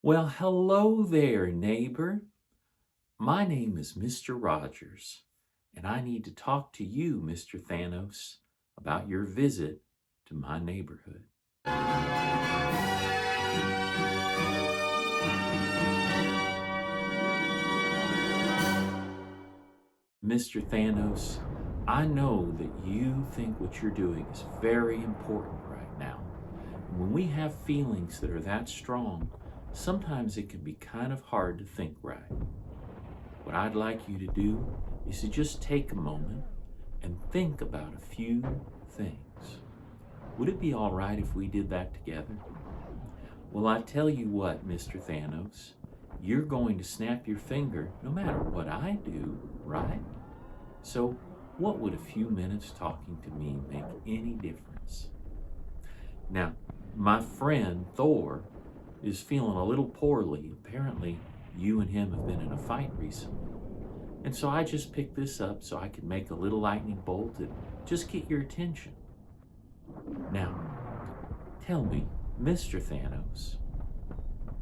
Well, hello there, neighbor. My name is Mr. Rogers, and I need to talk to you, Mr. Thanos, about your visit to my neighborhood. Mr. Thanos, I know that you think what you're doing is very important right now. And when we have feelings that are that strong, sometimes it can be kind of hard to think right. What I'd like you to do is to just take a moment and think about a few things. Would it be all right if we did that together? Well, I tell you what, Mr. Thanos, you're going to snap your finger no matter what I do, right? So, what would a few minutes talking to me make any difference? Now, my friend Thor is feeling a little poorly. Apparently, you and him have been in a fight recently. And so I just picked this up so I could make a little lightning bolt and just get your attention. Now, tell me, Mr. Thanos,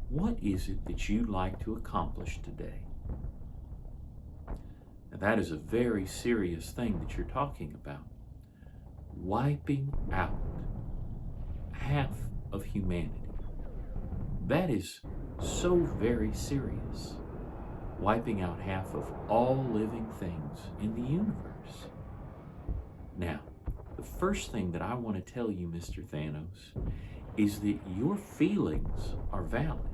what is it that you'd like to accomplish today? Now, that is a very serious thing that you're talking about. Wiping out half of humanity. That is so very serious. Wiping out half of all living things in the universe. Now, the first thing that I want to tell you, Mr. Thanos, is that your feelings are valid.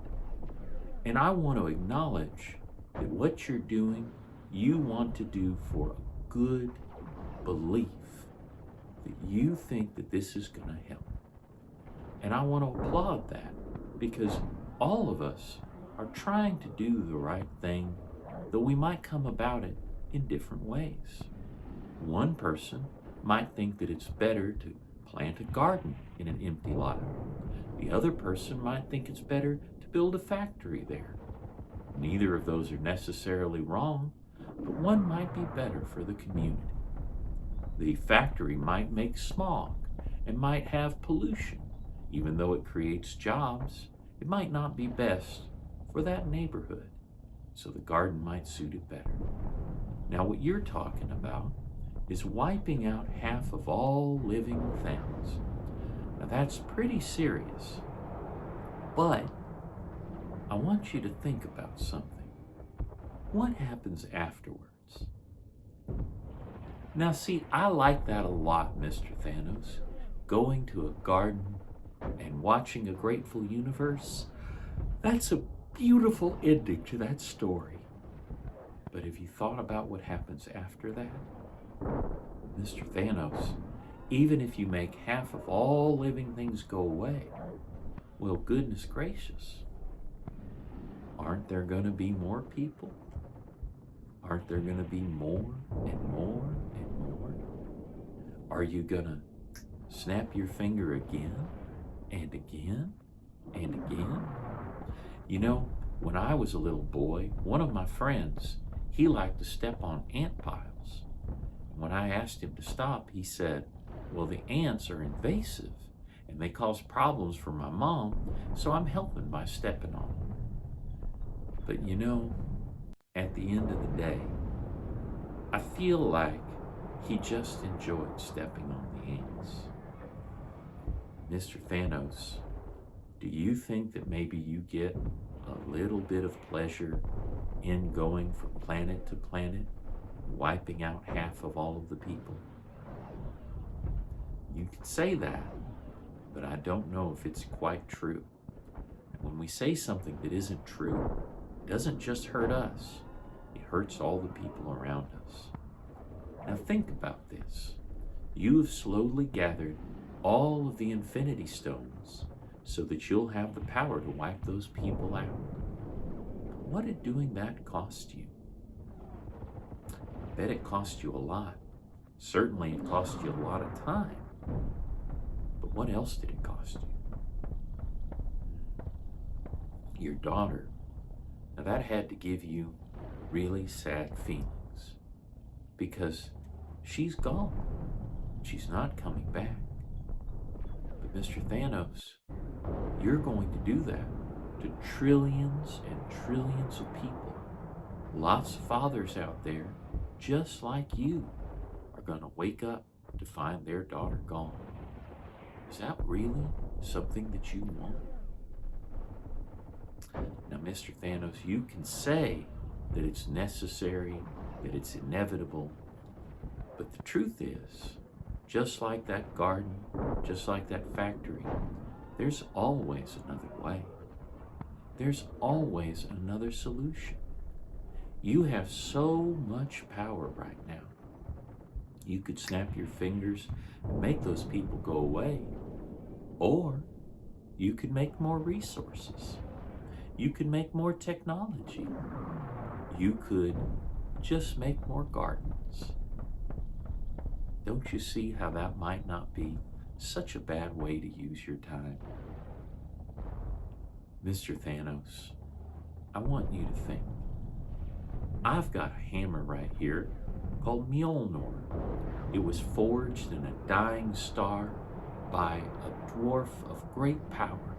And I want to acknowledge that what you're doing, you want to do for a good belief, that you think that this is going to help. And I want to applaud that because all of us are trying to do the right thing, though we might come about it in different ways. One person might think that it's better to plant a garden in an empty lot. The other person might think it's better to build a factory there. Neither of those are necessarily wrong, but one might be better for the community. The factory might make smog and might have pollution. Even though it creates jobs, it might not be best for that neighborhood, so the garden might suit it better. Now, what you're talking about is wiping out half of all living things. Now, that's pretty serious, but I want you to think about something. What happens afterwards? Now, see, I like that a lot, Mr. Thanos. Going to a garden and watching a grateful universe, that's a beautiful ending to that story. But have you thought about what happens after that? Mr. Thanos, even if you make half of all living things go away, well, goodness gracious, aren't there going to be more people? Aren't there going to be more and more and more? Are you going to snap your finger again and again and again? You know, when I was a little boy, one of my friends, he liked to step on ant piles. And when I asked him to stop, he said, well, the ants are invasive and they cause problems for my mom, so I'm helping by stepping on them. But you know, at the end of the day, I feel like he just enjoyed stepping on the ants. Mr. Thanos, do you think that maybe you get a little bit of pleasure in going from planet to planet, wiping out half of all of the people? You can say that, but I don't know if it's quite true. And when we say something that isn't true, it doesn't just hurt us, it hurts all the people around us. Now think about this. You have slowly gathered all of the Infinity Stones so that you'll have the power to wipe those people out. What did doing that cost you? I bet it cost you a lot. Certainly it cost you a lot of time. But what else did it cost you? Your daughter. Now that had to give you really sad feelings because she's gone. She's not coming back. But Mr. Thanos, you're going to do that to trillions and trillions of people. Lots of fathers out there, just like you, are going to wake up to find their daughter gone. Is that really something that you want? Now, Mr. Thanos, you can say that it's necessary, that it's inevitable, but the truth is, just like that garden, just like that factory, there's always another way. There's always another solution. You have so much power right now. You could snap your fingers and make those people go away. Or you could make more resources. You could make more technology. You could just make more gardens. Don't you see how that might not be such a bad way to use your time? Mr. Thanos, I want you to think. I've got a hammer right here called Mjolnir. It was forged in a dying star by a dwarf of great power,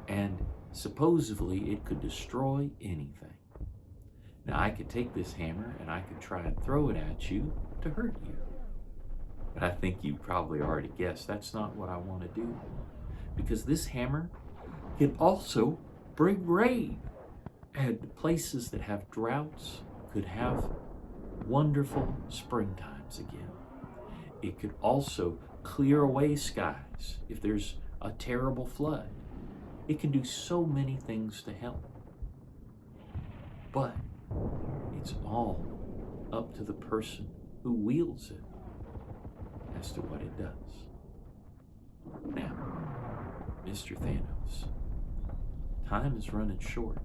and supposedly it could destroy anything. Now, I could take this hammer and I could try and throw it at you to hurt you. But I think you probably already guessed that's not what I want to do. Because this hammer can also bring rain. And places that have droughts could have wonderful springtimes again. It could also clear away skies if there's a terrible flood. It can do so many things to help. But it's all up to the person who wields it as to what it does. Now, Mr. Thanos, time is running short.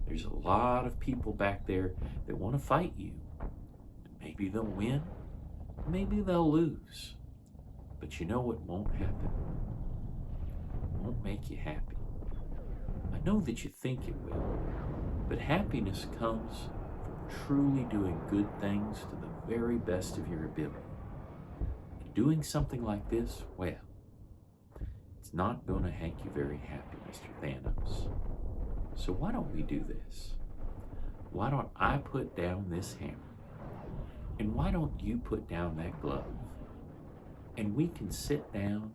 There's a lot of people back there that want to fight you. Maybe they'll win, maybe they'll lose. But you know what won't happen? It won't make you happy. I know that you think it will, but happiness comes from truly doing good things to the very best of your ability. And doing something like this, well, it's not going to make you very happy, Mr. Thanos. So why don't we do this? Why don't I put down this hammer? And why don't you put down that glove? And we can sit down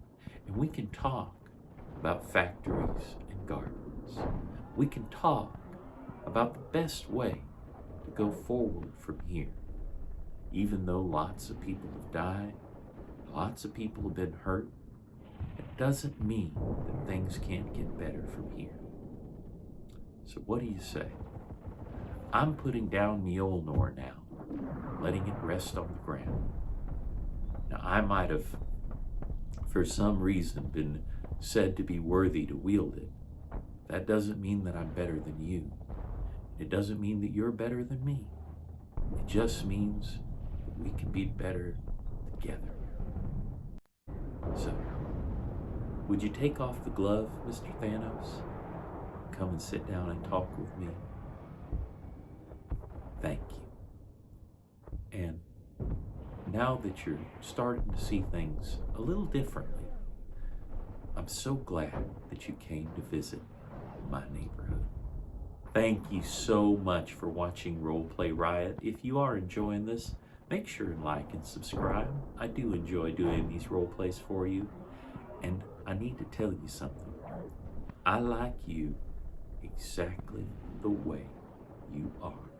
and we can talk about factories and gardens. We can talk about the best way to go forward from here. Even though lots of people have died, lots of people have been hurt, it doesn't mean that things can't get better from here. So what do you say? I'm putting down Mjolnir now, letting it rest on the ground. Now, I might have, for some reason, been said to be worthy to wield it. That doesn't mean that I'm better than you. It doesn't mean that you're better than me. It just means that we can be better together. So, would you take off the glove, Mr. Thanos? Come and sit down and talk with me. Thank you. And now that you're starting to see things a little differently, I'm so glad that you came to visit my neighborhood. Thank you so much for watching Roleplay Riot. If you are enjoying this, make sure and like and subscribe. I do enjoy doing these role plays for you. And I need to tell you something. I like you exactly the way you are.